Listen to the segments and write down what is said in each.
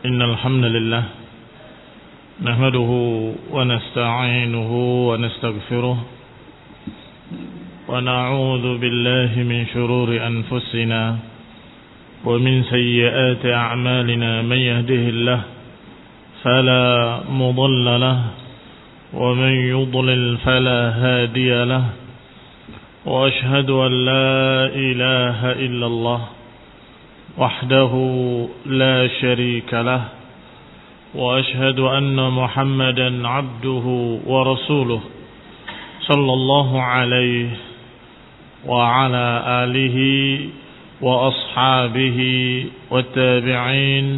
إن الحمد لله نحمده ونستعينه ونستغفره ونعوذ بالله من شرور أنفسنا ومن سيئات أعمالنا من يهده الله فلا مضل له ومن يضلل فلا هادي له وأشهد أن لا إله إلا الله وحده لا شريك له وأشهد أن محمدا عبده ورسوله صلى الله عليه وعلى آله وأصحابه والتابعين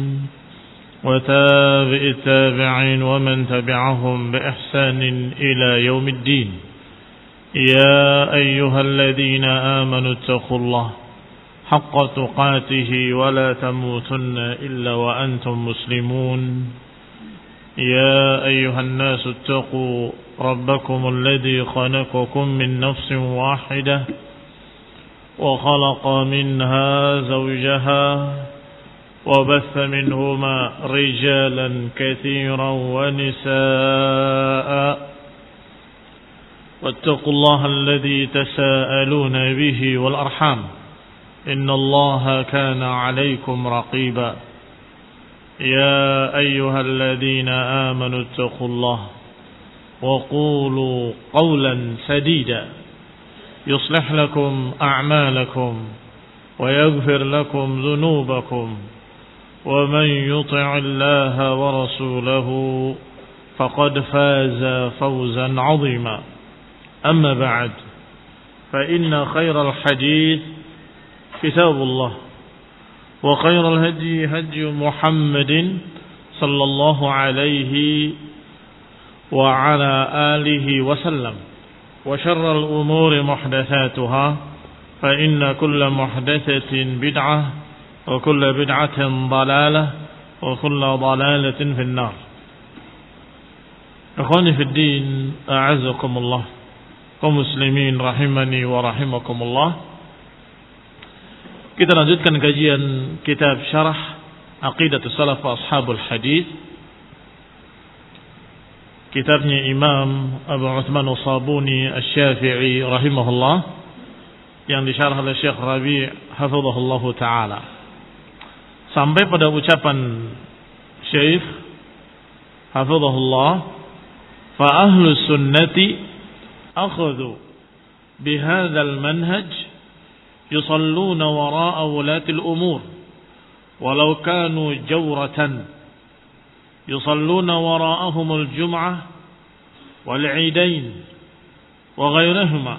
وتابع التابعين ومن تبعهم بإحسان إلى يوم الدين يا أيها الذين آمنوا اتقوا الله حق تقاته ولا تموتن إلا وأنتم مسلمون يا أيها الناس اتقوا ربكم الذي خلقكم من نفس واحدة وخلق منها زوجها وبث منهما رجالا كثيرا ونساء واتقوا الله الذي تساءلون به والأرحام إن الله كان عليكم رقيبا يا أيها الذين آمنوا اتقوا الله وقولوا قولا سديدا يصلح لكم أعمالكم ويغفر لكم ذنوبكم ومن يطع الله ورسوله فقد فاز فوزا عظيما أما بعد فإن خير الحديث كتاب الله وخير الهدي هدي محمد صلى الله عليه وعلى آله وسلم وشر الأمور محدثاتها فإن كل محدثة بدعة وكل بدعة ضلالة وكل ضلالة في النار. أخواني في الدين أعزكم الله kaum muslimin rahimani wa rahimakumullah. Kita lanjutkan kajian kitab Syarah Aqidatus Salaf wa Ashabul Hadis, kitabnya Imam Abu Uthman As-Sabuni Asy-Syafi'i rahimahullah, yang disyarah oleh Syekh Rabi' hafizahullah taala, sampai pada ucapan Syekh hafizahullah, fa ahlus sunnati akhadhu bihadzal manhaj yusalluna wara'a wulatil umur walau kanu jawratan yusalluna wara'ahumul jum'ah wal 'idain wa ghayrihima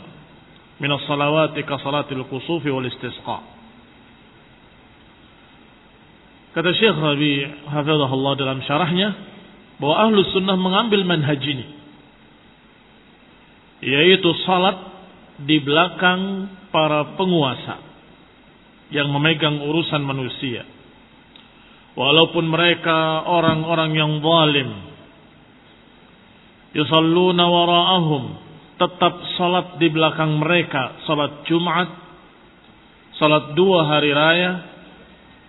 min as-salawati ka salatil kusufi wal istisqa. Kata Syekh Rabi' hafizahullah dalam syarahnya bahwa ahlus sunnah mengambil manhaj ini, yaitu salat di belakang para penguasa yang memegang urusan manusia, walaupun mereka orang-orang yang zalim. Yusalluna wara'ahum, tetap salat di belakang mereka, salat Jumat, salat 2 hari raya,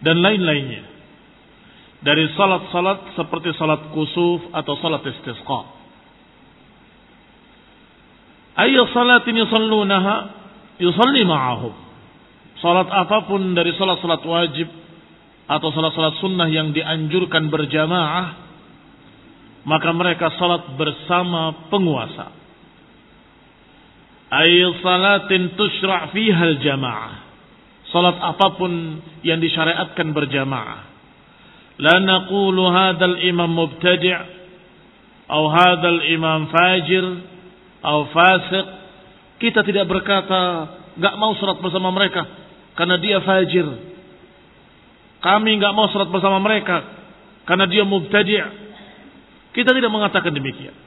dan lain-lainnya dari salat-salat seperti salat kusuf atau salat istisqa. Ayya salatin yusallunaha yusalli ma'ahum. Salat apapun dari salat-salat wajib atau salat-salat sunnah yang dianjurkan berjamaah, maka mereka salat bersama penguasa. Ayya salatin tusyra' fiha al-jamaah. Salat apapun yang disyariatkan berjamaah. La naqulu hadzal imam mubtadi' atau hadzal imam fajir atau fasik. Kita tidak berkata enggak mau salat bersama mereka karena dia fajir. Kami enggak mau salat bersama mereka karena dia mubtadi'. Kita tidak mengatakan demikian.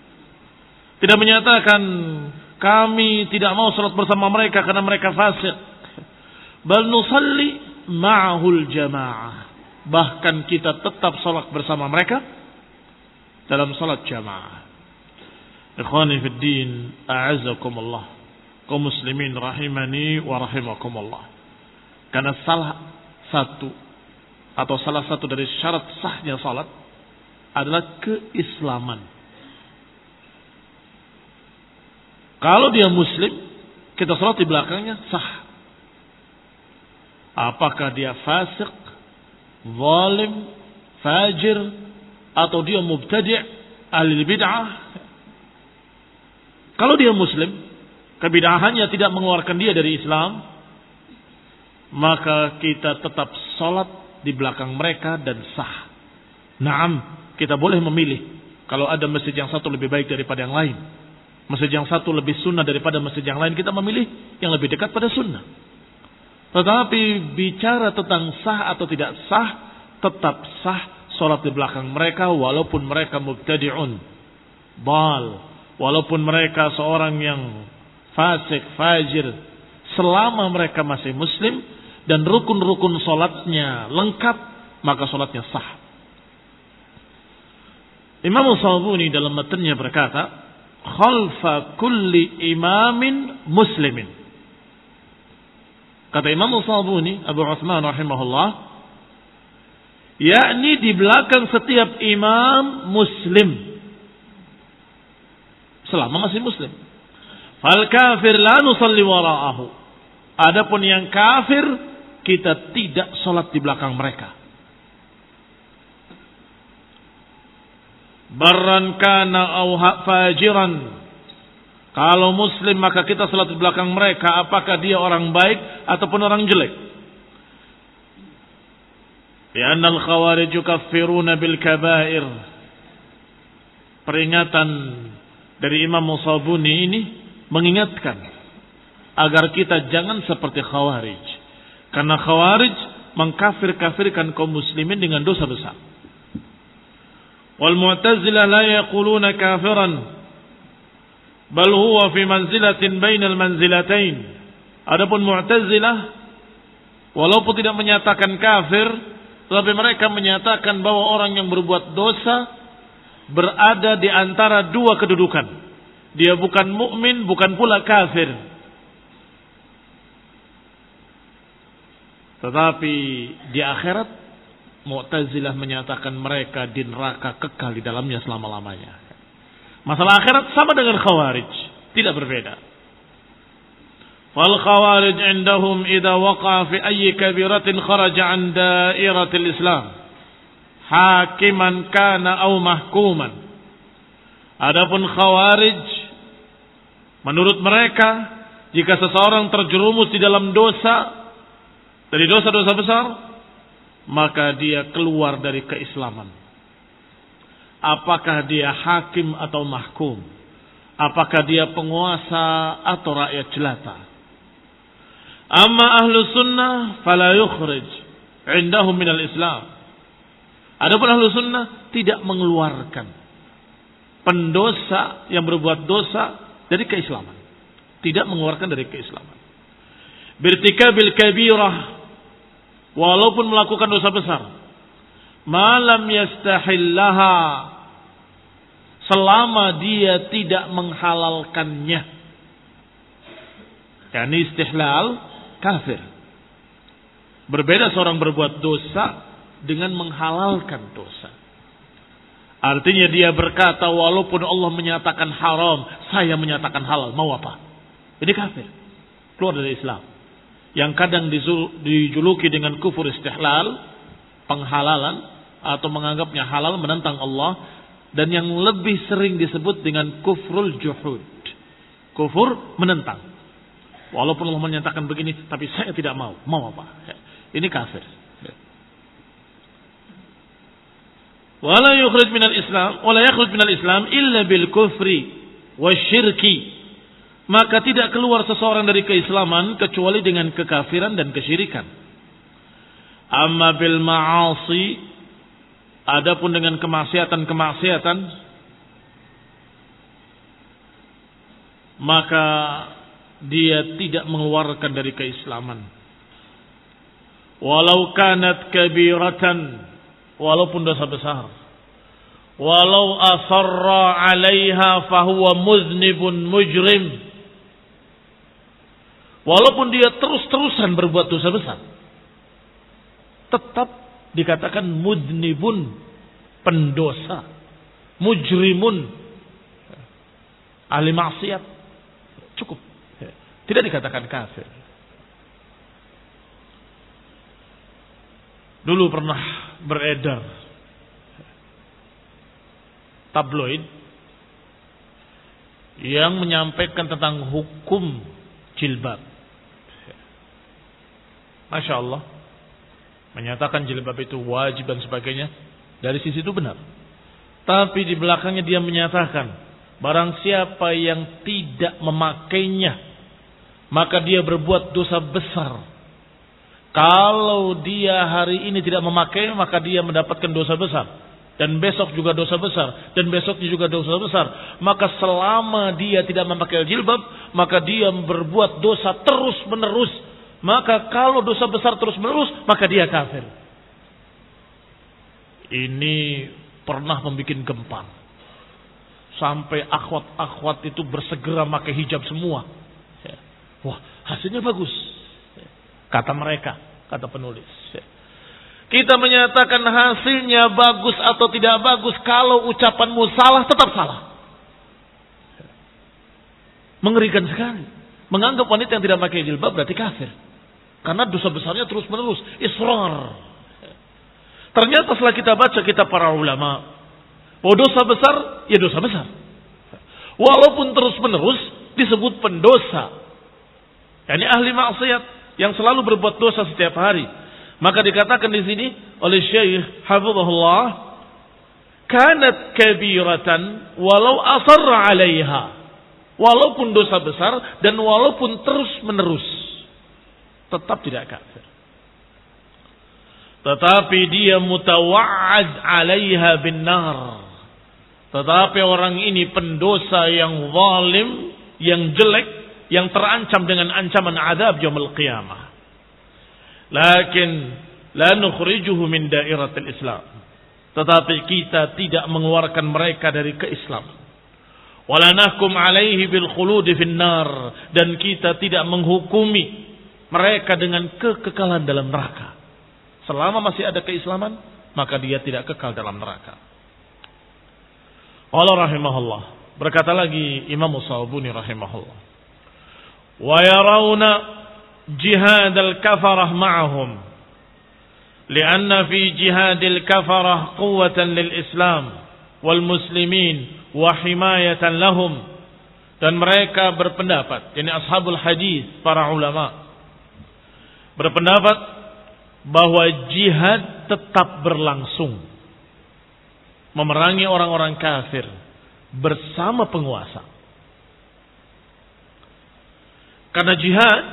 Tidak menyatakan kami tidak mau salat bersama mereka karena mereka fasik. Bal nusalli ma'ahul jamaah. Bahkan kita tetap salat bersama mereka dalam salat jamaah. Ikhwani fid din, a'azzakumullah, kaum muslimin rahimani wa rahimakumullah. Karena salah satu atau salah satu dari syarat sahnya salat adalah keislaman. Kalau dia muslim, kita salat di belakangnya sah. Apakah dia fasik, zalim, fajir, atau dia mubtadi', ahli bid'ah? Kalau dia muslim, kebid'ahannya tidak mengeluarkan dia dari Islam, maka kita tetap salat di belakang mereka dan sah. Naam, kita boleh memilih. Kalau ada masjid yang satu lebih baik daripada yang lain, masjid yang satu lebih sunnah daripada masjid yang lain, kita memilih yang lebih dekat pada sunnah. Tetapi bicara tentang sah atau tidak sah, tetap sah salat di belakang mereka walaupun mereka mubtadi'un, bal, walaupun mereka seorang yang fasik, fajir, selama mereka masih muslim dan rukun-rukun salatnya lengkap, maka salatnya sah. Imam As-Sabuni dalam matanya berkata, khalfa kulli imamin muslimin. Kata Imam As-Sabuni, Abu Utsman rahimahullah, yakni di belakang setiap imam muslim selama masih muslim. Fal kafir la nusalli wara'ahu. Adapun yang kafir, kita tidak salat di belakang mereka. Barran kana au fajiran. Kalau muslim maka kita salat di belakang mereka, apakah dia orang baik ataupun orang jelek. Li'anna al-khawarij yukaffiruna bil kaba'ir. Peringatan dari Imam As-Sabuni ini mengingatkan agar kita jangan seperti khawarij. Karena khawarij mengkafir-kafirkan kaum muslimin dengan dosa besar. Wal mu'tazilah la yaquluna kafiran, bal huwa fi manzilatin bainal manzilatain. Adapun mu'tazilah walaupun tidak menyatakan kafir, tetapi mereka menyatakan bahwa orang yang berbuat dosa berada di antara dua kedudukan. Dia bukan mukmin, bukan pula kafir. Tetapi di akhirat Mu'tazilah menyatakan mereka di neraka kekal di dalamnya selama-lamanya. Masalah akhirat sama dengan khawarij, tidak berbeda. Fal khawarij indahum idza waqa'a fi ayyi kabiratin kharaja an dairatil Islam, hakiman kana aw mahkuman. Adapun khawarij, menurut mereka, jika seseorang terjerumus di dalam dosa, dari dosa-dosa besar, maka dia keluar dari keislaman. Apakah dia hakim atau mahkum? Apakah dia penguasa atau rakyat jelata? Amma ahlu sunnah fala yukhrij indahum minal Islam. Adapun ahlu sunnah tidak mengeluarkan pendosa yang berbuat dosa dari keislaman. Tidak mengeluarkan dari keislaman. Birtikabil kabirah, walaupun melakukan dosa besar, malam yastahillaha, selama dia tidak menghalalkannya. Yani istihlal kafir. Berbeda seorang berbuat dosa dengan menghalalkan dosa. Artinya dia berkata, walaupun Allah menyatakan haram, saya menyatakan halal, mau apa? Ini kafir, keluar dari Islam. Yang kadang dijuluki dengan kufur istihlal, penghalalan, atau menganggapnya halal, menentang Allah. Dan yang lebih sering disebut dengan kufrul juhud, kufur menentang. Walaupun Allah menyatakan begini, tapi saya tidak mau. Mau apa? Ini kafir. Wala yukhrij minal Islam, wala yakhruj minal Islam illa bil kufri wasyirki. Maka tidak keluar seseorang dari keislaman kecuali dengan kekafiran dan kesyirikan. Amma bil ma'asi, adapun dengan kemaksiatan-kemaksiatan, maka dia tidak mengeluarkan dari keislaman. Walau kanat kabiratan, walaupun dosa besar. Walau asarra 'alaiha fahuwa muznibun mujrim. Walaupun dia terus-terusan berbuat dosa besar, tetap dikatakan mudnibun, pendosa, mujrimun, ahli maksiat, cukup. Tidak dikatakan kafir. Dulu pernah beredar tabloid yang menyampaikan tentang hukum jilbab. Masya Allah, menyatakan jilbab itu wajib dan sebagainya. Dari sisi itu benar. Tapi di belakangnya dia menyatakan, barang siapa yang tidak memakainya, maka dia berbuat dosa besar. Kalau dia hari ini tidak memakai, maka dia mendapatkan dosa besar. Dan besok juga dosa besar. Dan besoknya juga dosa besar. Maka selama dia tidak memakai jilbab, maka dia berbuat dosa terus menerus. Maka kalau dosa besar terus menerus, maka dia kafir. Ini pernah membuat gempar. Sampai akhwat-akhwat itu bersegera pakai hijab semua. Wah, hasilnya bagus, kata mereka, kata penulis. Kita menyatakan hasilnya bagus atau tidak bagus, kalau ucapanmu salah, tetap salah. Mengerikan sekali. Menganggap wanita yang tidak pakai jilbab berarti kafir. Karena dosa besarnya terus menerus, israr. Ternyata setelah kita baca kitab para ulama, bahwa dosa besar, ya dosa besar. Walaupun terus menerus disebut pendosa. Yani ahli maksiat yang selalu berbuat dosa setiap hari. Maka dikatakan di sini oleh Syekh hafizahullah, kanat kabiratan walau asarra 'alaiha. Walaupun dosa besar dan walaupun terus menerus, tetap tidak kafir. Tetapi dia mutawa'ad 'alaiha bin nar. Tetapi orang ini pendosa yang zalim, yang jelek, yang terancam dengan ancaman azab yaumul qiyamah. Lakin la nukhrijuhu min dairatil Islam. Tetapi kita tidak mengeluarkan mereka dari keislaman. Wala nahkum alaihi bil khuludi fin nar, dan kita tidak menghukumi mereka dengan kekekalan dalam neraka. Selama masih ada keislaman, maka dia tidak kekal dalam neraka. Allah rahimahullah, berkata lagi Imam Shawbuni rahimahullah, wa yarawna jihad al-kafarah ma'ahum lianna fi jihad al-kafarah quwwatan lil Islam wal muslimin wa himayatan lahum. Dan mereka berpendapat, yani ashabul hadis, para ulama berpendapat bahwa jihad tetap berlangsung, memerangi orang-orang kafir bersama penguasa. Karena jihad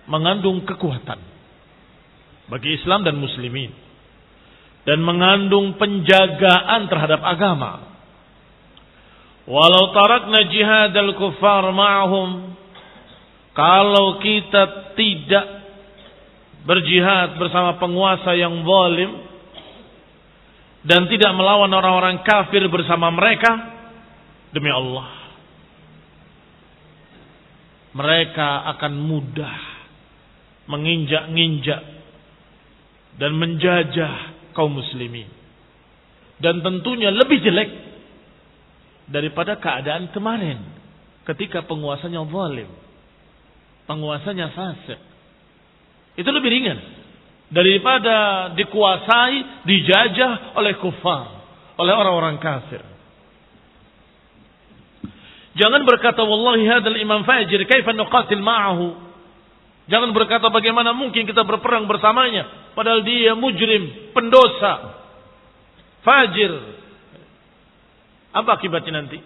mengandung kekuatan bagi Islam dan muslimin, dan mengandung penjagaan terhadap agama. Walau tarakna jihad al-kuffar ma'ahum, kalau kita tidak berjihad bersama penguasa yang zalim dan tidak melawan orang-orang kafir bersama mereka, demi Allah, mereka akan mudah menginjak-injak dan menjajah kaum muslimin. Dan tentunya lebih jelek daripada keadaan kemarin ketika penguasanya zalim, penguasanya fasik. Itu lebih ringan daripada dikuasai, dijajah oleh kufar, oleh orang-orang kafir. Jangan berkata wallahi hadzal imam fajir kaifa nuqatil ma'ahu. Jangan berkata bagaimana mungkin kita berperang bersamanya, padahal dia mujrim, pendosa, fajir. Apa akibatnya nanti?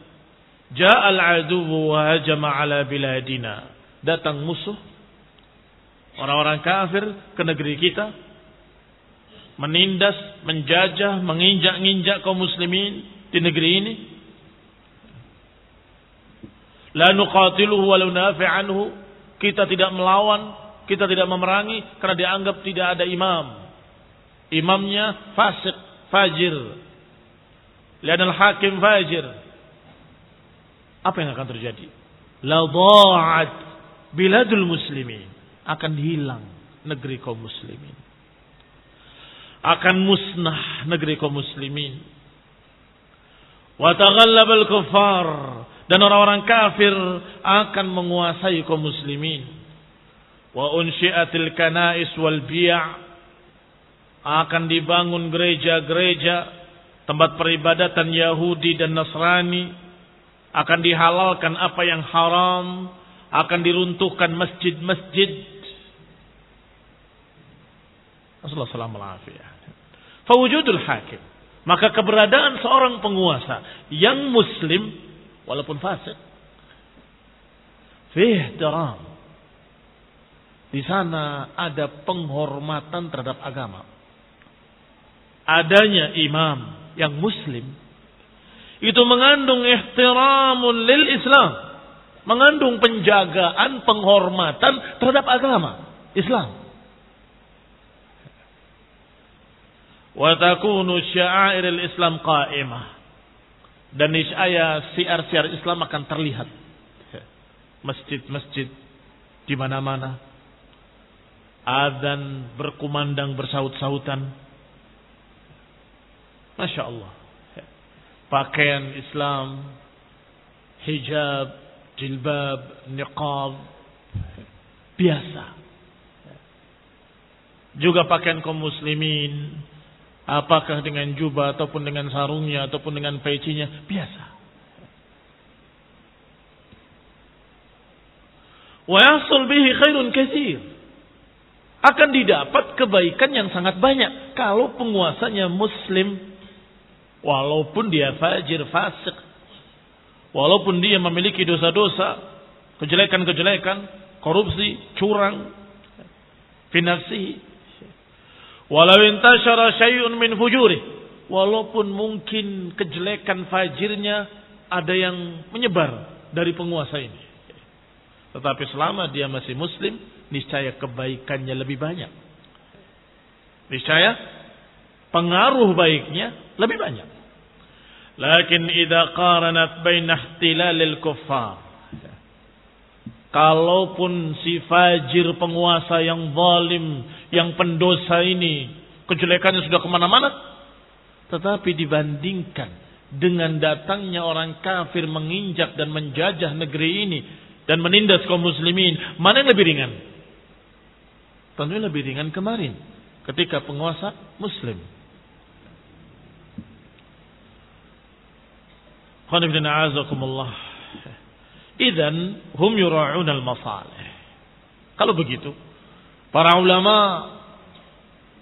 Ja'al aduwwu wa hajama ala biladina. Datang musuh, orang-orang kafir ke negeri kita, menindas, menjajah, menginjak-injak kaum muslimin di negeri ini. La nuqatiluhu wa la nunafi anhu. Kita tidak melawan, kita tidak memerangi karena dianggap tidak ada imam. Imamnya fasik, fajir. Lianal hakim fajir. Apa yang akan terjadi? La dha'at biladul muslimin. Akan hilang negeri kaum muslimin. akan musnah negeri kaum muslimin. Wa taghallabal kuffar, dan orang-orang kafir akan menguasai kaum muslimin. Wa unsyiatil kanais wal biya', akan dibangun gereja-gereja, tempat peribadatan Yahudi dan Nasrani, akan dihalalkan apa yang haram, akan diruntuhkan masjid-masjid. Rasulullah sallallahu alaihi wasallam. Fawujudul hakim, maka keberadaan seorang penguasa yang muslim walaupun fasik, fi ihtiram, di sana ada penghormatan terhadap agama. Adanya imam yang muslim itu mengandung ihtiramun lil Islam, mengandung penjagaan, penghormatan terhadap agama Islam. Wa takunu sya'airil Islam qa'imah, dan niscaya siar-siar Islam akan terlihat. Masjid-masjid di mana-mana, adzan berkumandang bersaut-sautan. Masya Allah. Pakaian Islam, hijab, jilbab, niqab, biasa. Juga pakaian kaum muslimin, apakah dengan jubah ataupun dengan sarungnya ataupun dengan pecinya, biasa. Wa yahsul bihi khairun katsir, akan didapat kebaikan yang sangat banyak kalau penguasanya muslim. Walaupun dia fajir, fasik, walaupun dia memiliki dosa-dosa, kejelekan-kejelekan, korupsi, curang, fi nafsihi, walau intashara syai'un min fujurih, walaupun mungkin kejelekan fajirnya ada yang menyebar dari penguasa ini, tetapi selama dia masih muslim, niscaya kebaikannya lebih banyak, niscaya pengaruh baiknya lebih banyak. Lakin idza qaranat baina ihtilalil kuffar, kalaupun si fajir penguasa yang zalim, yang pendosa ini kejelekannya sudah kemana-mana, tetapi dibandingkan dengan datangnya orang kafir menginjak dan menjajah negeri ini dan menindas kaum muslimin, mana yang lebih ringan? Tentunya lebih ringan kemarin ketika penguasa muslim. Idzan hum yura'un al-masalih. Kalau begitu, para ulama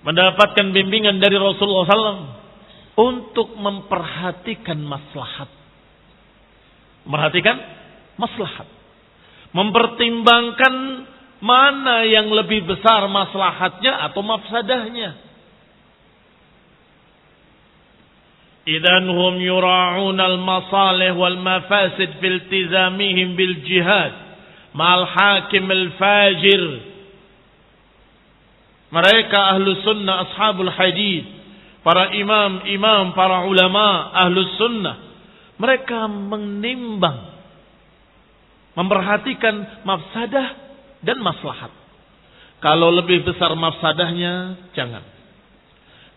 mendapatkan bimbingan dari Rasulullah SAW untuk memperhatikan maslahat. Memperhatikan maslahat. Mempertimbangkan mana yang lebih besar maslahatnya atau mafsadahnya. Idzan hum yura'un al-masalih wal mafasid fil iltizamihim bil jihad ma'al hakim al-fajir. Mereka ahlu sunnah, ashabul hadith, para imam-imam, para ulama ahlu sunnah, mereka menimbang, memperhatikan mafsadah dan maslahat. Kalau lebih besar mafsadahnya, jangan.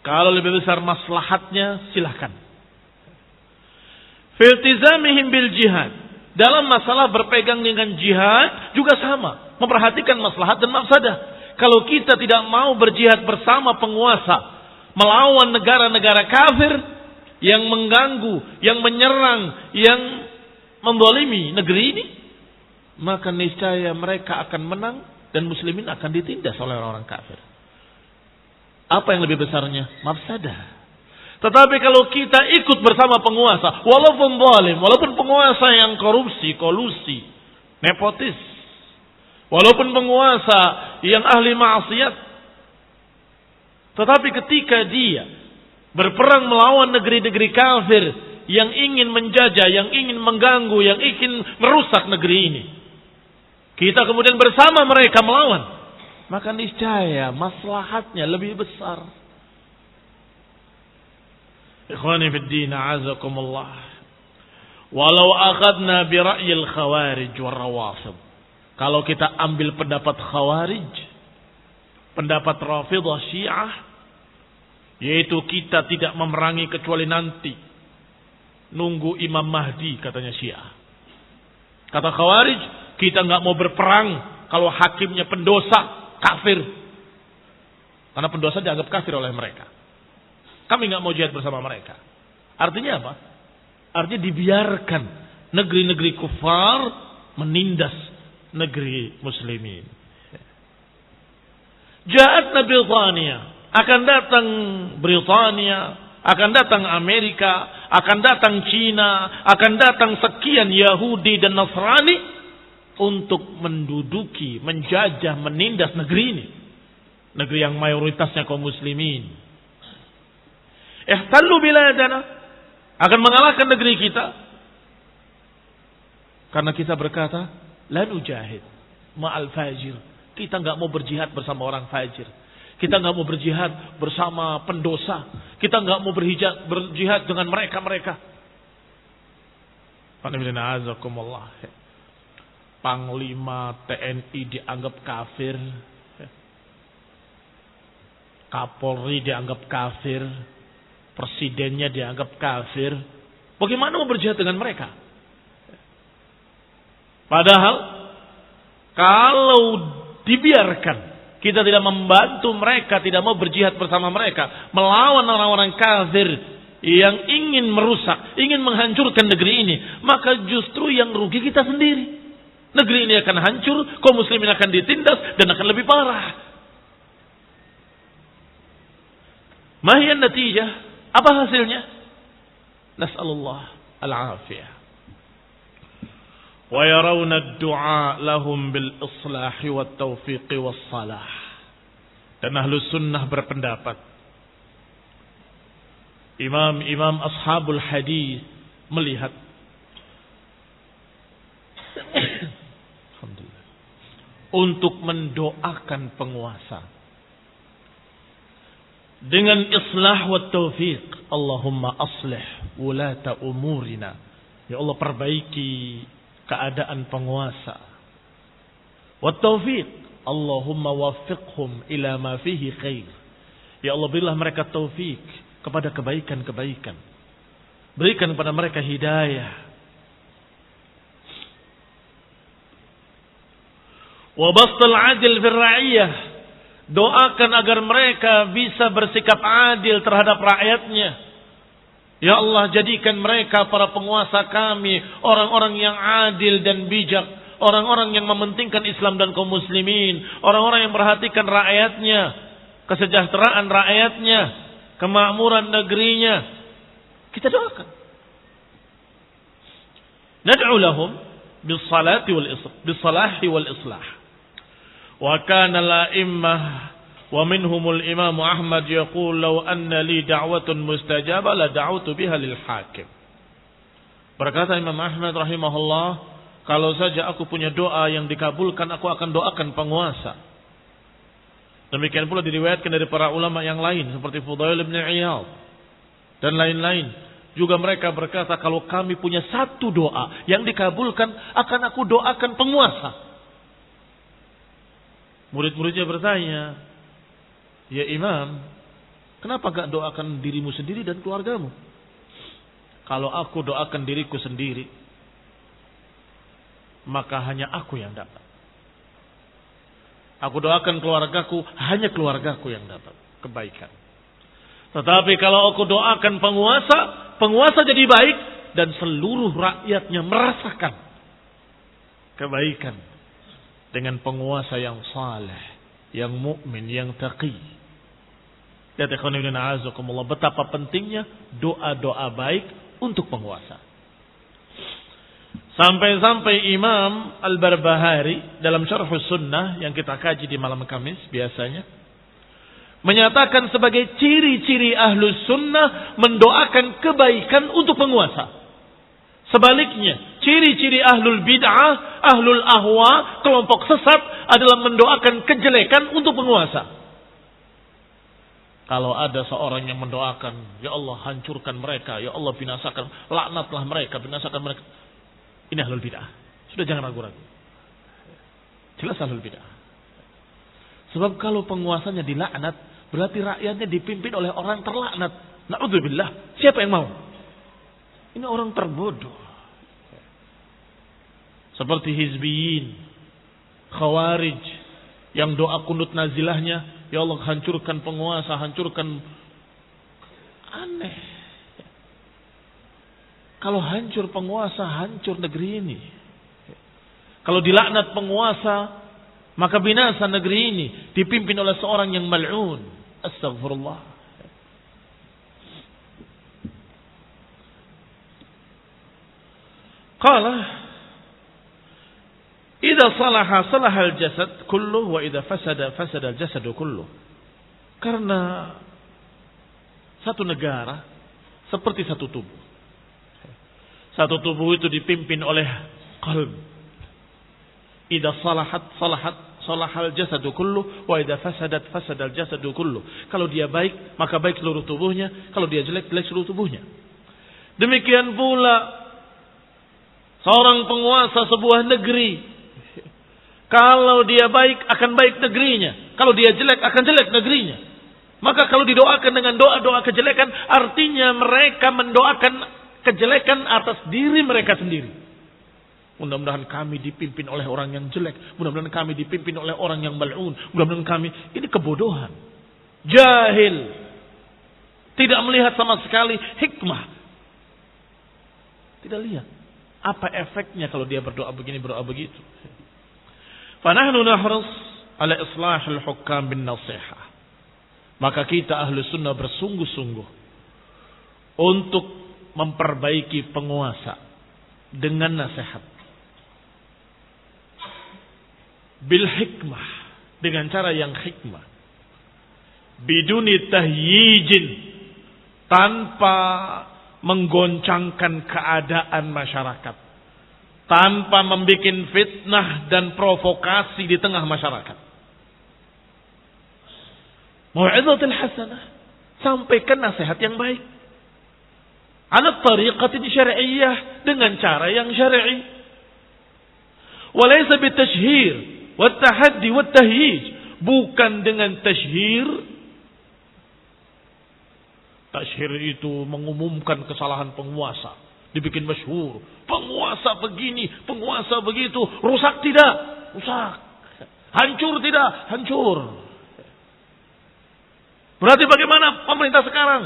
Kalau lebih besar maslahatnya, silahkan. Filtizamihim bil jihad, dalam masalah berpegang dengan jihad juga sama, memperhatikan maslahat dan mafsadah. Kalau kita tidak mau berjihad bersama penguasa melawan negara-negara kafir yang mengganggu, yang menyerang, yang menzalimi negeri ini, maka niscaya mereka akan menang dan muslimin akan ditindas oleh orang-orang kafir. Apa yang lebih besarnya? Mafsadah. Tetapi kalau kita ikut bersama penguasa, walaupun zalim, walaupun penguasa yang korupsi, kolusi, nepotis, walaupun penguasa yang ahli maksiat, tetapi ketika dia berperang melawan negeri-negeri kafir yang ingin menjajah, yang ingin mengganggu, yang ingin merusak negeri ini, kita kemudian bersama mereka melawan, maka niscaya maslahatnya lebih besar. Ikhwani fid din, a'azakumullah. Walau akhadna bi ra'yil khawarij war rawafid, kalau kita ambil pendapat khawarij, pendapat Rafidhah Syiah Yaitu kita tidak memerangi kecuali nanti. Nunggu Imam Mahdi, katanya Syiah. Kata Khawarij, kita nggak mau berperang kalau hakimnya pendosa, kafir. Karena pendosa dianggap kafir oleh mereka. Kami nggak mau jihad bersama mereka. Artinya apa? Artinya dibiarkan negeri-negeri kufar menindas negeri muslimin. Ja'atna Britania, akan datang Britania, akan datang Amerika, akan datang Cina, akan datang sekian Yahudi dan Nasrani untuk menduduki, menjajah, menindas negeri ini. Negeri yang mayoritasnya kaum muslimin. Ihtallu biladana, akan mengalahkan negeri kita. Karena kita berkata, la nujahid ma'al fajir. Kita enggak mau berjihad bersama orang fajir. Kita enggak mau berjihad bersama pendosa. Kita enggak mau berjihad dengan mereka-mereka. Panglima TNI dianggap kafir. Kapolri dianggap kafir. Presidennya dianggap kafir. Bagaimana mau berjihad dengan mereka? Padahal kalau dibiarkan, kita tidak membantu mereka, tidak mau berjihad bersama mereka, melawan orang-orang kafir yang ingin merusak, ingin menghancurkan negeri ini, maka justru yang rugi kita sendiri. Negeri ini akan hancur, kaum muslimin akan ditindas dan akan lebih parah. Mahiyan natijah? Apa hasilnya? Nas'alullah al-afiyah. ويرون الدعاء لهم بالإصلاح والتوفيق والصلاح. Dan ahlu sunnah berpendapat, imam-imam ashabul hadis melihat alhamdulillah, untuk mendoakan penguasa dengan islah wa taufiq. Allahumma aslih wulata umurina, ya Allah perbaiki keadaan penguasa. Wa taufiq, Allahumma waffiqhum ila ma fihi khair. Ya Allah, berilah mereka taufik kepada kebaikan-kebaikan. Berikan kepada mereka hidayah. Wa bastal adil fil ra'iyah, doakan agar mereka bisa bersikap adil terhadap rakyatnya. Ya Allah, jadikan mereka para penguasa kami orang-orang yang adil dan bijak, orang-orang yang mementingkan Islam dan kaum muslimin, orang-orang yang perhatikan rakyatnya, kesejahteraan rakyatnya, kemakmuran negerinya. Kita doakan. Nad'u lahum bis-salahi wal islah. Wa kana al-a'immah wa minhumul Imam Ahmad yaqul law anna li da'watun mustajabah la da'utu biha lil hakim. Berkata Imam Ahmad rahimahullah, kalau saja aku punya doa yang dikabulkan, aku akan doakan penguasa. Demikian pula diriwayatkan dari para ulama yang lain seperti Fudail bin Iyad dan lain-lain. Juga mereka berkata, kalau kami punya satu doa yang dikabulkan, akan aku doakan penguasa. Murid-muridnya bertanya, ya Imam, kenapa gak doakan dirimu sendiri dan keluargamu? Kalau aku doakan diriku sendiri, maka hanya aku yang dapat. Aku doakan keluargaku, hanya keluargaku yang dapat kebaikan. Tetapi kalau aku doakan penguasa, penguasa jadi baik dan seluruh rakyatnya merasakan kebaikan dengan penguasa yang saleh, yang mukmin, yang taqi. Lihat ikhwan fillah, a'azakumullah, betapa pentingnya doa-doa baik untuk penguasa. Sampai-sampai Imam Al-Barbahari dalam Syarh Sunnah yang kita kaji di malam Kamis biasanya menyatakan sebagai ciri-ciri Ahlus Sunnah mendoakan kebaikan untuk penguasa. Sebaliknya, ciri-ciri Ahlul Bid'ah, Ahlul Ahwa, kelompok sesat adalah mendoakan kejelekan untuk penguasa. Kalau ada seorang yang mendoakan, ya Allah hancurkan mereka, ya Allah binasakan, laknatlah mereka, binasakan mereka. Ini Ahlul Bid'ah. Sudah jangan ragu-ragu. Jelas Ahlul Bid'ah. Sebab kalau penguasanya dilaknat, Berarti rakyatnya dipimpin oleh orang terlaknat. Na'udzubillah. Siapa yang mau? Ini orang terbodoh. Seperti hizbiyin, khawarij, yang doa kunut nazilahnya, ya Allah hancurkan penguasa, hancurkan. Aneh. Kalau hancur penguasa, hancur negeri ini. Kalau dilaknat penguasa, maka binasa negeri ini dipimpin oleh seorang yang mal'un. Astaghfirullah. Qala idza salaha salaha al-jasad kulluh wa idza fasada fasada al-jasad kulluh. Karena satu negara seperti satu tubuh. Satu tubuh itu dipimpin oleh qalb. Idza salahat salahal jasadu kullu wa idza fasadat fasadal jasadu kullu. Kalau dia baik, maka baik seluruh tubuhnya, kalau dia jelek, jelek seluruh tubuhnya. Demikian pula seorang penguasa sebuah negeri. Kalau dia baik akan baik negerinya, kalau dia jelek akan jelek negerinya. Maka kalau didoakan dengan doa-doa kejelekan, artinya mereka mendoakan kejelekan atas diri mereka sendiri. Mudah-mudahan kami dipimpin oleh orang yang jelek. Mudah-mudahan kami dipimpin oleh orang yang mal'un. Mudah-mudahan kami. Ini kebodohan. Jahil. Tidak melihat sama sekali hikmah. Tidak lihat. Apa efeknya kalau dia berdoa begini, berdoa begitu. Fanahnu nahrus ala islahil hukam bin nasihah. Maka kita ahlu sunnah bersungguh-sungguh untuk memperbaiki penguasa dengan nasihat. Bil hikmah, dengan cara yang hikmah. Biduni tahyijin, tanpa menggoncangkan keadaan masyarakat. Tanpa membuat fitnah dan provokasi di tengah masyarakat. Mau'izatul hasanah, sampaikan nasihat yang baik. Ala tariqatin syar'iyyah, dengan cara yang syar'i. Walaysa bitashhir wat tahaddi wat tahyij, bukan dengan tashhir. Tashhir itu mengumumkan kesalahan penguasa, dibikin masyhur. Penguasa begini, penguasa begitu, rusak tidak? Rusak. Hancur tidak? Hancur. Berarti bagaimana pemerintah sekarang?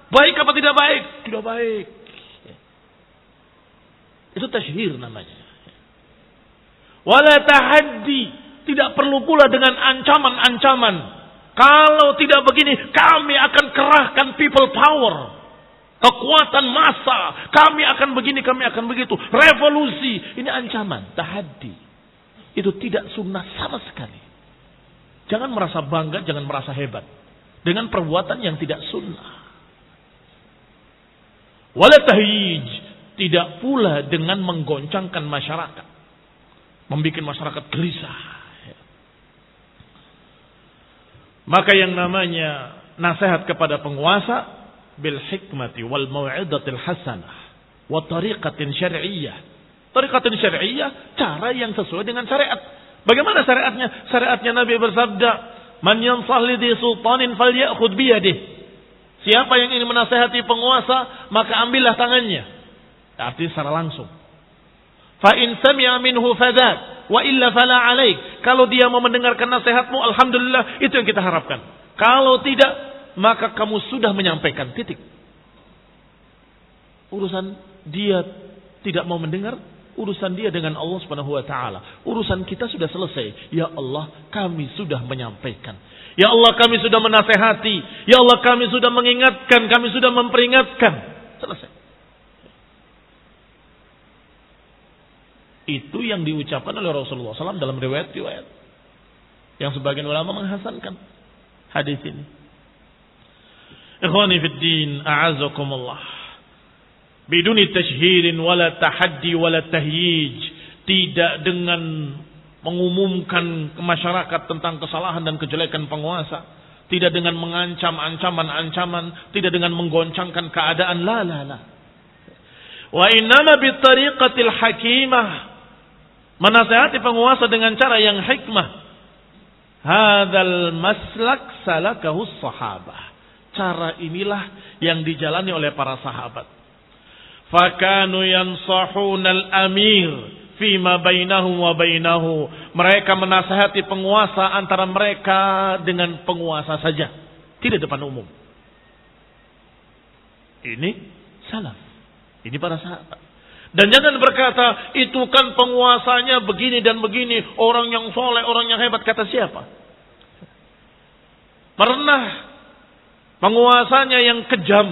Baik apa tidak baik? Tidak baik. Itu tashhir namanya. Wala tahaddi, tidak perlu pula dengan ancaman-ancaman. Kalau tidak begini, kami akan kerahkan people power. Kekuatan massa. Kami akan begini, kami akan begitu. Revolusi. Ini ancaman, tahaddi. Itu tidak sunnah sama sekali. Jangan merasa bangga, jangan merasa hebat dengan perbuatan yang tidak sunnah. Wala tahyij, tidak pula dengan menggoncangkan masyarakat, membuat masyarakat gelisah. Maka yang namanya nasihat kepada penguasa bil hikmati wal mau'izatil hasanah wa tariqatin syar'iyyah. Tariqatin syar'iyyah, cara yang sesuai dengan syariat. Bagaimana syariatnya? Syariatnya Nabi bersabda, "Man yansah li sultanin falyakhudh bi yadihi." Siapa yang ingin menasihati penguasa, maka ambillah tangannya. Artinya secara langsung. Fa in sami'a minhu fadak wa illa fala alaik. Kalau dia mau mendengarkan nasihatmu, alhamdulillah, itu yang kita harapkan. Kalau tidak, maka kamu sudah menyampaikan, titik. Urusan dia tidak mau mendengar, urusan dia dengan Allah Subhanahu wa taala. Urusan kita sudah selesai. Ya Allah, kami sudah menyampaikan. Ya Allah, kami sudah menasehati. Ya Allah, kami sudah mengingatkan, kami sudah memperingatkan. Selesai. Itu yang diucapkan oleh Rasulullah SAW dalam riwayat-riwayat yang sebagian ulama menghasankan hadis ini. Ikhwani fid din, a'azzakumullah. Biduni tashhirin wala tahaddi wala tahyij, tidak dengan mengumumkan ke masyarakat tentang kesalahan dan kejelekan penguasa, tidak dengan mengancam ancaman-ancaman, tidak dengan menggoncangkan keadaan, la. Wa innama bitariqatil hakimah, menasihati penguasa dengan cara yang hikmah. Hadzal maslak salakahu sahabah. Cara inilah yang dijalani oleh para sahabat. Fakanu yansahunal amir fima bainahum wa bainahu. Mereka menasihati penguasa antara mereka dengan penguasa saja, tidak depan umum. Ini salaf. Ini para sahabat. Dan jangan berkata, itu kan penguasanya begini dan begini. Orang yang soleh, orang yang hebat. Kata siapa? Pernah penguasanya yang kejam.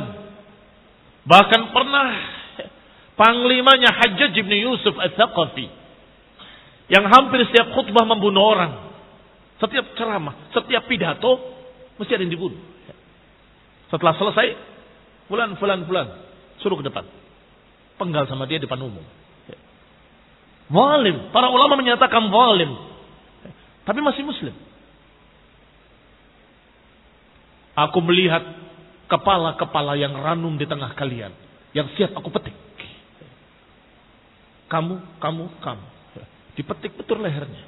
Bahkan pernah panglimanya Hajjaj bin Yusuf Al-Thaqafi. Yang hampir setiap khutbah membunuh orang. Setiap ceramah, setiap pidato, mesti ada yang dibunuh. Setelah selesai, fulan, suruh ke depan. Penggal sama dia depan umum. Zalim. Para ulama menyatakan zalim. Tapi masih muslim. Aku melihat kepala-kepala yang ranum di tengah kalian. Yang siap aku petik. Kamu. Dipetik betul lehernya.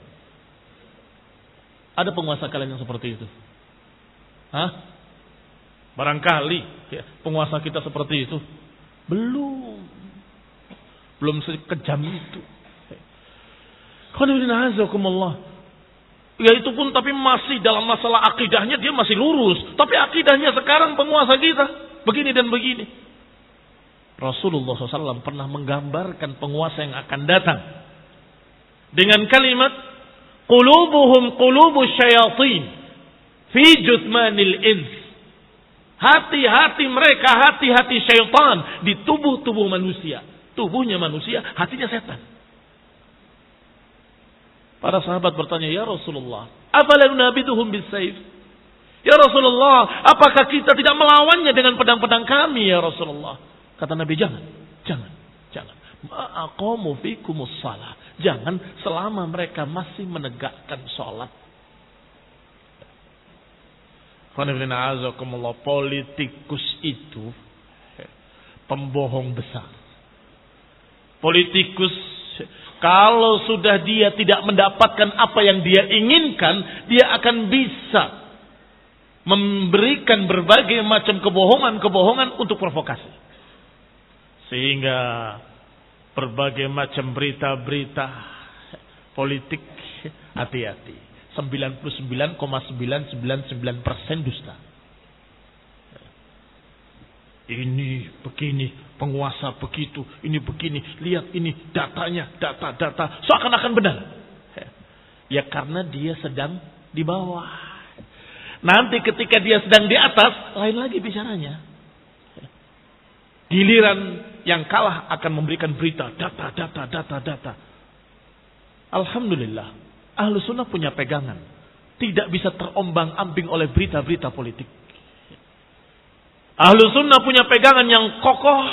Ada penguasa kalian yang seperti itu? Hah? Barangkali penguasa kita seperti itu. Belum sekejam itu. Ya itu pun tapi masih dalam masalah akidahnya dia masih lurus. Tapi akidahnya sekarang penguasa kita begini dan begini. Rasulullah SAW pernah menggambarkan penguasa yang akan datang dengan kalimat qulubuhum qulubus syayatin fi juthmanil ins. Hati-hati mereka hati-hati syaitan di tubuh-tubuh manusia. Tubuhnya manusia, hatinya setan. Para sahabat bertanya, ya Rasulullah, afala nunabiduhum bisayf? Ya Rasulullah, apakah kita tidak melawannya dengan pedang-pedang kami ya Rasulullah? Kata Nabi, jangan. Ma'aqamu fikumus shalah. Jangan selama mereka masih menegakkan salat. Politikus itu pembohong besar. Politikus kalau sudah dia tidak mendapatkan apa yang dia inginkan, dia akan bisa memberikan berbagai macam kebohongan-kebohongan untuk provokasi. Sehingga berbagai macam berita-berita politik, hati-hati. 99,999% dusta. Ini begini, penguasa begitu, ini begini, lihat ini datanya, data, seakan-akan benar. Ya karena dia sedang di bawah. Nanti ketika dia sedang di atas, lain lagi bicaranya. Giliran yang kalah akan memberikan berita, data. Alhamdulillah, Ahlu Sunnah punya pegangan. Tidak bisa terombang-ambing oleh berita-berita politik. Ahlu Sunnah punya pegangan yang kokoh,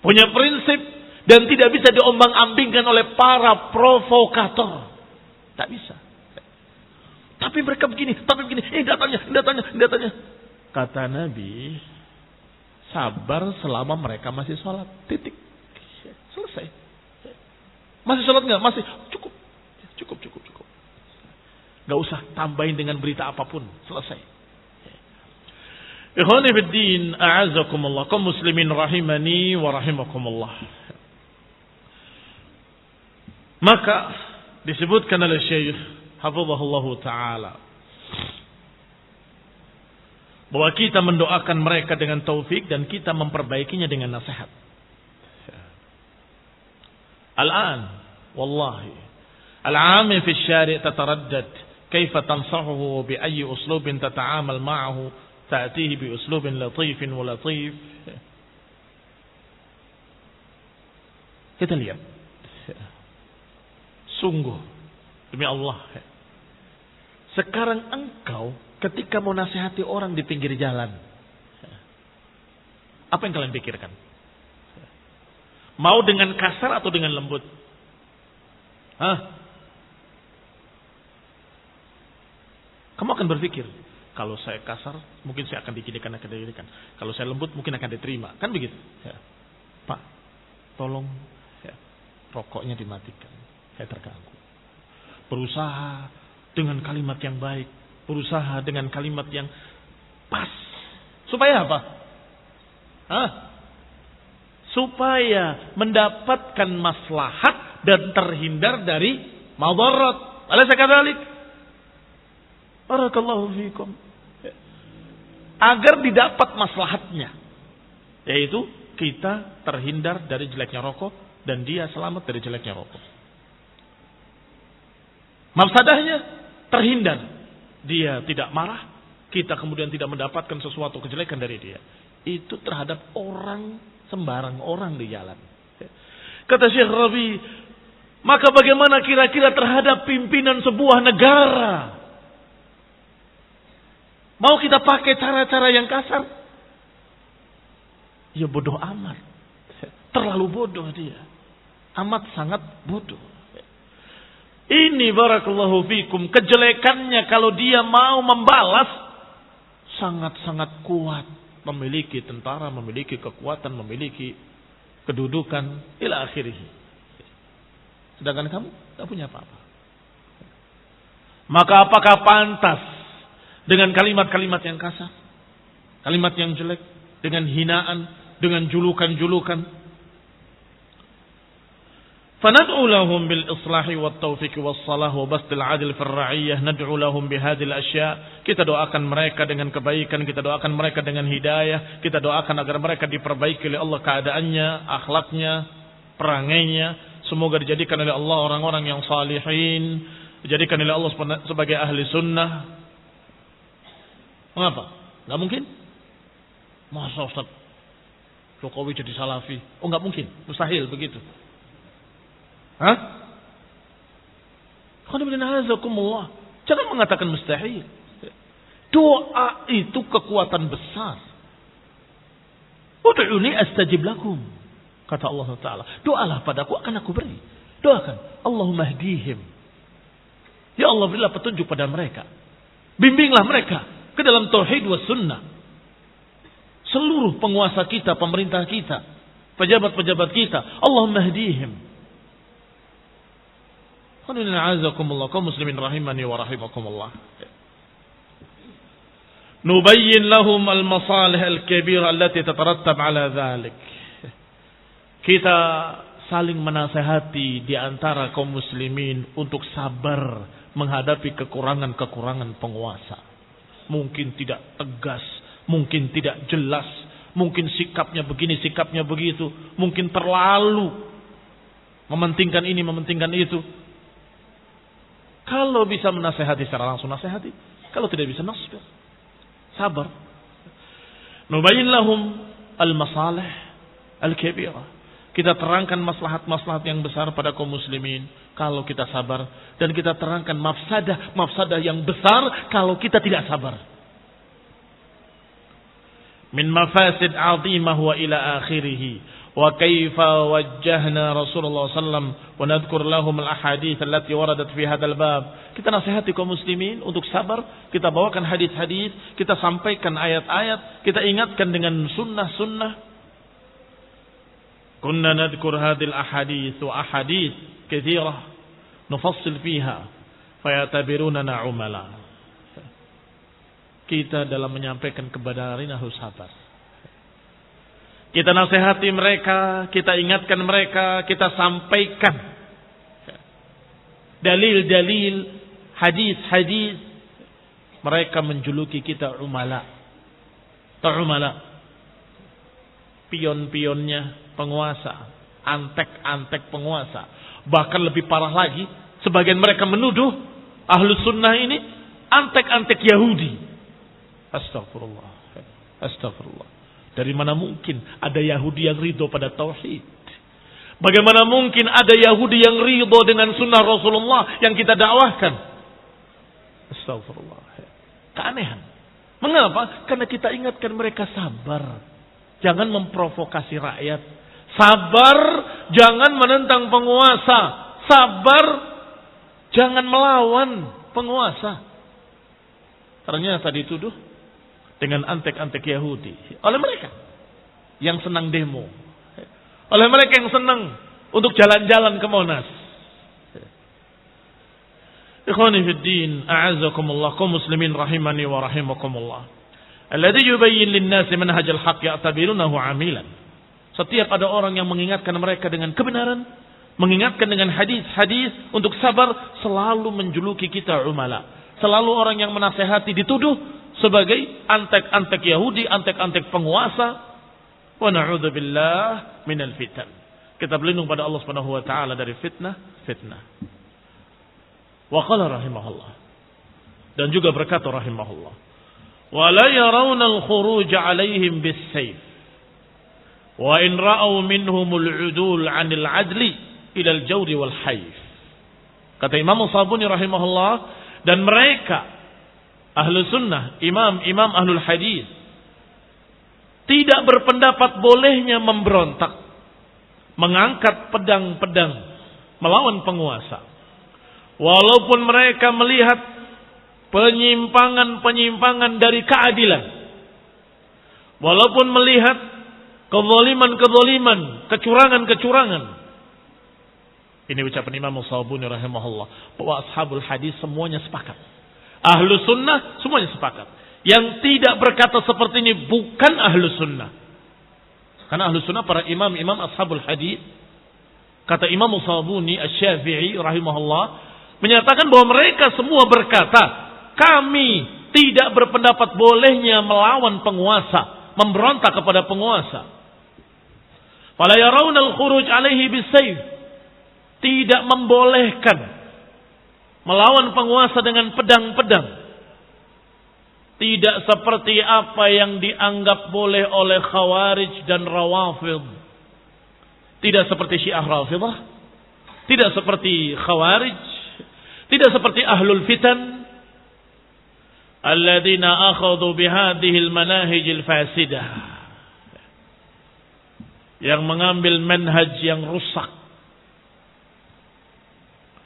punya prinsip, dan tidak bisa diombang-ambingkan oleh para provokator. Tak bisa. Tapi mereka begini, datanya. Kata Nabi, sabar selama mereka masih sholat. Titik. Selesai. Masih sholat enggak? Masih. Cukup. Gak usah tambahin dengan berita apapun. Selesai. Ikhwani fiddin, a'azakumullah. Kaum muslimin rahimani wa rahimakumullah. Maka disebutkan oleh Syekh hafizahullah taala bahwa kita mendoakan mereka dengan taufik dan kita memperbaikinya dengan nasihat. Al-an wallahi al-'ami fi asy-syari' tataraddad kaifa tansahuhu bi ayyi uslubin tata'amal ma'ahu ta'tihi bi uslubin latifin wa latif. Kita lihat. Sungguh demi Allah. Sekarang engkau ketika mau nasihati orang di pinggir jalan, apa yang kalian pikirkan? Mau dengan kasar atau dengan lembut? Kamu akan berpikir, kalau saya kasar, mungkin saya akan dikirikan. Kalau saya lembut, mungkin akan diterima. Kan begitu? Ya. Pak, tolong rokoknya dimatikan. Saya terganggu. Berusaha dengan kalimat yang baik, berusaha dengan kalimat yang pas. Supaya apa? Supaya mendapatkan maslahat dan terhindar dari madarat. Alaysa kadzalik? Barakallahu fikum. Agar didapat maslahatnya, yaitu kita terhindar dari jeleknya rokok dan dia selamat dari jeleknya rokok. Mafsadahnya terhindar, dia tidak marah, kita kemudian tidak mendapatkan sesuatu kejelekan dari dia. Itu terhadap orang sembarang orang di jalan. Kata Syekh Rabi, maka bagaimana kira-kira terhadap pimpinan sebuah negara? Mau kita pakai cara-cara yang kasar? Ya bodoh amat. Terlalu bodoh dia. Amat sangat bodoh. Ini barakallahu fikum. Kejelekannya kalau dia mau membalas. Sangat-sangat kuat. Memiliki tentara, memiliki kekuatan, memiliki kedudukan. Ila akhirih. Sedangkan kamu tak punya apa-apa. Maka apakah pantas dengan kalimat-kalimat yang kasar, kalimat yang jelek, dengan hinaan, dengan julukan-julukan? Fanad'u lahum bil islahi wat taufiq was salah wa bastil adil fil ra'iyyah, nad'u lahum bihadhil asya'. Kita doakan mereka dengan kebaikan, kita doakan mereka dengan hidayah, kita doakan agar mereka diperbaiki oleh Allah keadaannya, akhlaknya, perangainya. Semoga dijadikan oleh Allah orang-orang yang salihin, dijadikan oleh Allah sebagai ahli sunnah. Mengapa? Enggak mungkin? Masa Ustaz Jokowi jadi salafi? Oh enggak mungkin, mustahil begitu. Jangan mengatakan mustahil. Doa itu kekuatan besar. Ud'uni astajib lakum, kata Allah Ta'ala. Doalah padaku akan aku beri. Doakan. Allahumma hdihim. Ya Allah, berilah petunjuk pada mereka. Bimbinglah mereka ke dalam tauhid was sunnah. Seluruh penguasa kita, pemerintah kita, pejabat-pejabat kita, Allahumma hdihim. Kaum muslimin rahimani wa rahimakumullah. Nubayyin lahum al-masalih al-kabira allati tatarattab ala dhalik. Kita saling menasehati di antara kaum muslimin untuk sabar menghadapi kekurangan-kekurangan penguasa. Mungkin tidak tegas, mungkin tidak jelas, mungkin sikapnya begini, sikapnya begitu, mungkin terlalu mementingkan ini, mementingkan itu. Kalau bisa menasehati secara langsung, nasehati. Kalau tidak bisa, nasbir. Sabar. Nubayyin lahum al-masalih al-kabirah. Kita terangkan maslahat-maslahat yang besar pada kaum muslimin kalau kita sabar, dan kita terangkan mafsadah yang besar kalau kita tidak sabar. Min mafasid 'azimah wa ila akhirih. Wa kaifa wajjahna Rasulullah sallam wa nadhkur lahum al-ahadits allati waradat fi hadzal bab. Kita nasihati kaum muslimin untuk sabar, kita bawakan hadis-hadis, kita sampaikan ayat-ayat, kita ingatkan dengan sunnah-sunnah. Kunna nadhkur hadhil ahadits wa ahadits katsirah nufassil fiha fayatabirunana umala. Kita dalam menyampaikan kebenaran harus sabar. Kita nasihati mereka, kita ingatkan mereka, kita sampaikan dalil-dalil, hadis-hadis. Mereka menjuluki kita umala. Umala. Pion-pionnya penguasa, antek-antek penguasa. Bahkan lebih parah lagi, sebagian mereka menuduh Ahlus Sunnah ini antek-antek Yahudi. Astagfirullah. Astagfirullah. Dari mana mungkin ada Yahudi yang ridho pada tauhid? Bagaimana mungkin ada Yahudi yang ridho dengan sunnah Rasulullah yang kita dakwahkan? Astagfirullah. Keanehan. Mengapa? Karena kita ingatkan mereka sabar. Jangan memprovokasi rakyat. Sabar, jangan menentang penguasa. Sabar, jangan melawan penguasa. Ternyata dituduh dengan antek-antek Yahudi oleh mereka yang senang demo, oleh mereka yang senang untuk jalan-jalan ke Monas. Ikhwani fid din, a'azzakumullah, kaum muslimin rahimani wa rahimakumullah. Alladzi yubayyin lin-nasi manhajal haqq ya'tabirunahu 'amilan. Setiap ada orang yang mengingatkan mereka dengan kebenaran, mengingatkan dengan hadis-hadis untuk sabar, selalu menjuluki kita umala. Selalu orang yang menasehati dituduh sebagai antek-antek Yahudi, antek-antek penguasa. Wa na'udzubillah minal fitan. Kita berlindung pada Allah Subhanahu wa taala dari fitnah. Wa qala rahimahullah. Dan juga berkata rahimahullah, wa la yarawna al-khuruj 'alaihim bis-sayf. Wa in ra'aw minhumul 'udul 'anil 'adli ila al-jawri wal hayf. Kata Imam Sabuni rahimahullah, dan mereka ahlu sunnah, imam ahlul hadis, tidak berpendapat bolehnya memberontak, mengangkat pedang-pedang melawan penguasa. Walaupun mereka melihat penyimpangan-penyimpangan dari keadilan. Walaupun melihat kezaliman-kezaliman, kecurangan-kecurangan. Ini ucapan Imam Sabuni rahimahullah. Bahwa ashabul hadis semuanya sepakat. Ahlu sunnah semuanya sepakat. Yang tidak berkata seperti ini bukan ahlu sunnah. Karena ahlu sunnah para imam-imam ashabul hadis. Kata Imam Sabuni Asy-Syafi'i rahimahullah, menyatakan bahwa mereka semua berkata, kami tidak berpendapat bolehnya melawan penguasa, memberontak kepada penguasa. Fala yarawna al-khuruj 'alaihi bis-sayf. Tidak membolehkan melawan penguasa dengan pedang-pedang. Tidak seperti apa yang dianggap boleh oleh Khawarij dan Rawafid. Tidak seperti Syiah Rafidah. Tidak seperti Khawarij. Tidak seperti ahlul fitan. Alladzina akhadhu bihadihil manahijil fasidah. Yang mengambil manhaj yang rusak.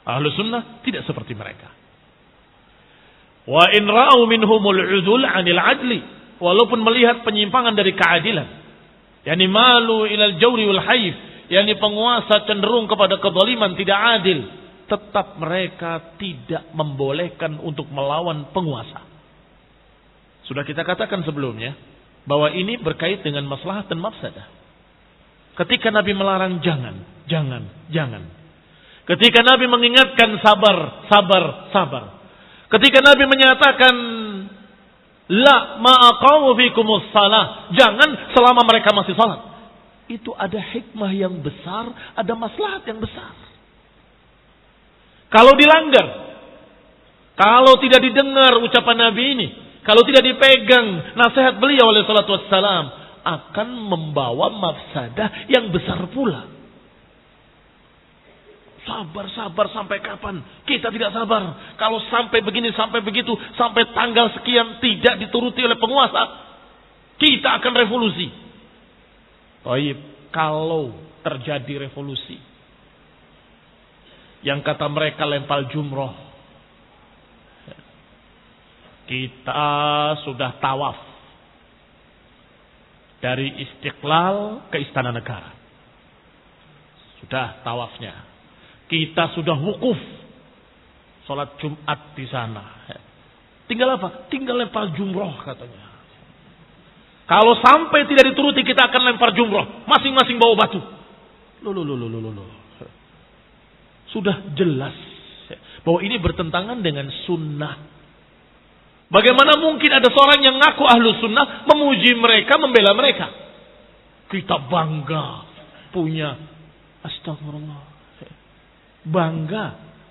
Ahlu sunnah tidak seperti mereka. Wa in ra'au minhumul 'udul 'anil 'adli. Walaupun melihat penyimpangan dari keadilan. Yani malu ilal jawri wal hayf. Yani penguasa cenderung kepada kezaliman, tidak adil. Tetap mereka tidak membolehkan untuk melawan penguasa. Sudah kita katakan sebelumnya bahwa ini berkait dengan maslahat dan mafsadah. Ketika Nabi melarang jangan. Ketika Nabi mengingatkan sabar. Ketika Nabi menyatakan la ma'aqamu fikumus salah, jangan selama mereka masih salat. Itu ada hikmah yang besar, ada maslahat yang besar. Kalau dilanggar, kalau tidak didengar ucapan Nabi ini, kalau tidak dipegang nasihat beliau alaihi salatu wassalam, akan membawa mafsadah yang besar pula. Sabar sampai kapan? Kita tidak sabar. Kalau sampai begini, sampai begitu, sampai tanggal sekian tidak dituruti oleh penguasa, kita akan revolusi. Baik, kalau terjadi revolusi, yang kata mereka lempar jumroh, kita sudah tawaf dari Istiqlal ke Istana Negara. Sudah tawafnya. Kita sudah wukuf sholat Jumat di sana. Tinggal apa? Tinggal lempar jumroh katanya. Kalau sampai tidak dituruti, kita akan lempar jumroh. Masing-masing bawa batu. Loh. Sudah jelas bahwa ini bertentangan dengan sunnah. Bagaimana mungkin ada seorang yang ngaku ahlu sunnah memuji mereka, membela mereka? Kita bangga punya, astagfirullah, bangga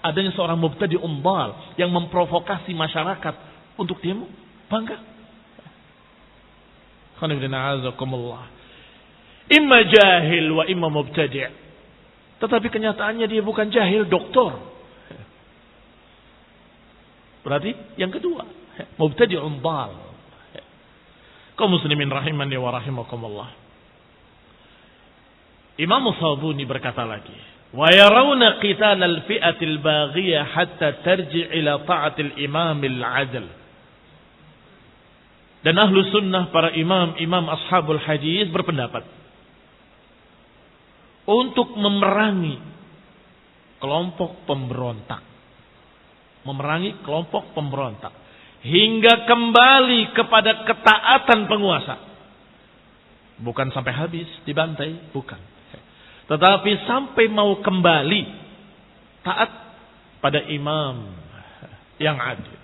adanya seorang mubtadi umbal yang memprovokasi masyarakat untuk demo. Bangga. Imma jahil wa imma mubtadi'. Tetapi kenyataannya dia bukan jahil, doktor. Berarti yang kedua, mubtadi'un dhal. Kaum muslimin rahimani wa rahimakumullah. Imam Sabuni berkata lagi, wa yarawna qital al-fi'atil baghiyah hatta tarji' ila ta'atil imamil 'adl. Dan ahlu sunnah, para imam ashabul hadis berpendapat untuk memerangi kelompok pemberontak memerangi kelompok pemberontak hingga kembali kepada ketaatan penguasa. Bukan sampai habis dibantai, bukan. Tetapi sampai mau kembali taat pada imam yang adil.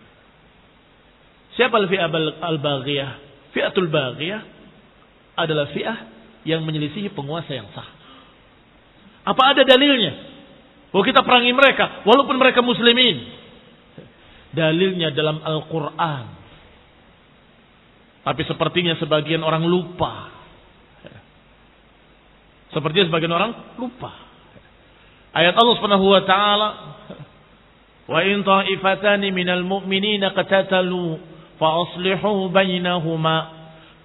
Siapa al-fi'ah al-baghiyah? Fi'atul baghiyah adalah fi'ah yang menyelisihi penguasa yang sah. Apa ada dalilnya? Bahwa kita perangi mereka walaupun mereka muslimin. Dalilnya dalam Al-Quran. Tapi sepertinya sebagian orang lupa. Sepertinya sebagian orang lupa. Ayat Allah Subhanahu wa taala, "Wa in ta'ifatani minal mu'minina qatatalu fa aslihu bainahuma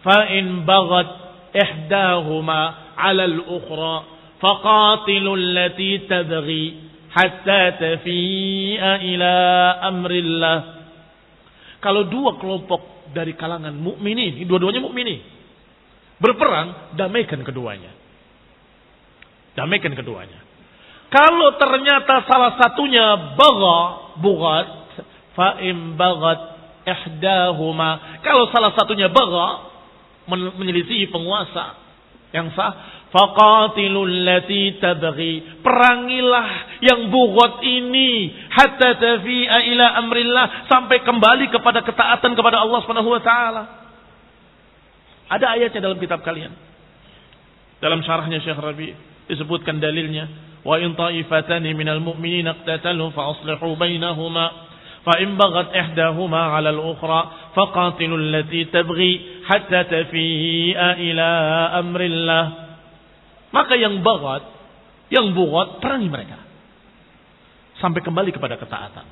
fa in baghat ihdahuma 'ala al-ukhra faqatilu allati tabghi hatta tafi'a ila amrillah." Kalau dua kelompok dari kalangan mukminin, dua-duanya mukminin, berperang, damaikan keduanya. Damaikan keduanya. Kalau ternyata salah satunya bughat, fa in baghat ihdahuma. Kalau salah satunya bagha, menyelisihi penguasa yang sah, faqatilul lati tabghi. Perangilah yang bughat ini hatta tafi'a ila amrillah, sampai kembali kepada ketaatan kepada Allah Subhanahu wa taala. Ada ayatnya dalam kitab kalian. Dalam syarahnya Syekh Rabi' disebutkan dalilnya, wa in ta'ifatani minal mu'minina iqtatalu fa aslihu bainahuma fa in baghat ihdahuma 'ala al-ukhra faqatilul lati tabghi hatta tafi'a ila amrillah. Maka yang baghat, yang bughat, perangi mereka sampai kembali kepada ketaatan.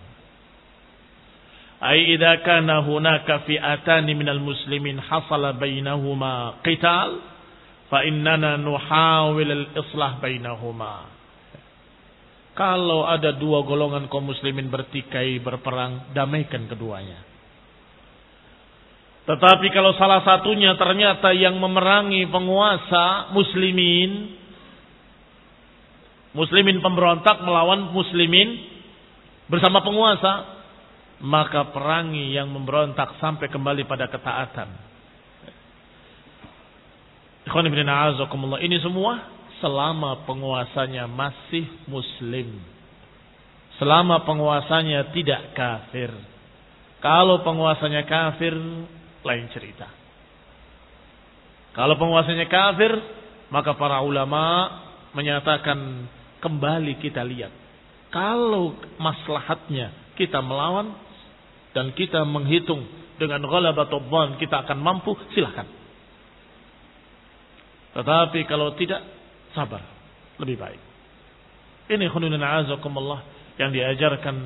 Ai idza kana hunaka fi'atani minal muslimin hasala bainahuma qital fa innana nuhawil al-islah bainahuma. Kalau ada dua golongan kaum muslimin bertikai berperang, damaikan keduanya. Tetapi kalau salah satunya ternyata yang memerangi penguasa muslimin pemberontak melawan muslimin bersama penguasa, maka perangi yang memberontak sampai kembali pada ketaatan. Ini semua selama penguasanya masih muslim, selama penguasanya tidak kafir. Kalau penguasanya kafir, lain cerita. Kalau penguasanya kafir, maka para ulama menyatakan kembali kita lihat. Kalau maslahatnya kita melawan dan kita menghitung dengan ghalabatul dhann kita akan mampu, silahkan. Tetapi kalau tidak, sabar, lebih baik. Ini khununun a'azakumullah yang diajarkan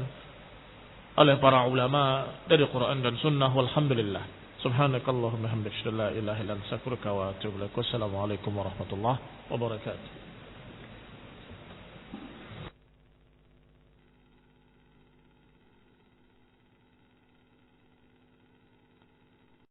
oleh para ulama dari Quran dan Sunnah. Walhamdulillah. Subhanakallahumma hamdaka, la ilaha illa anta, astaghfiruka wa atubu ilaik. Wassalamualaikum warahmatullahi wabarakatuh.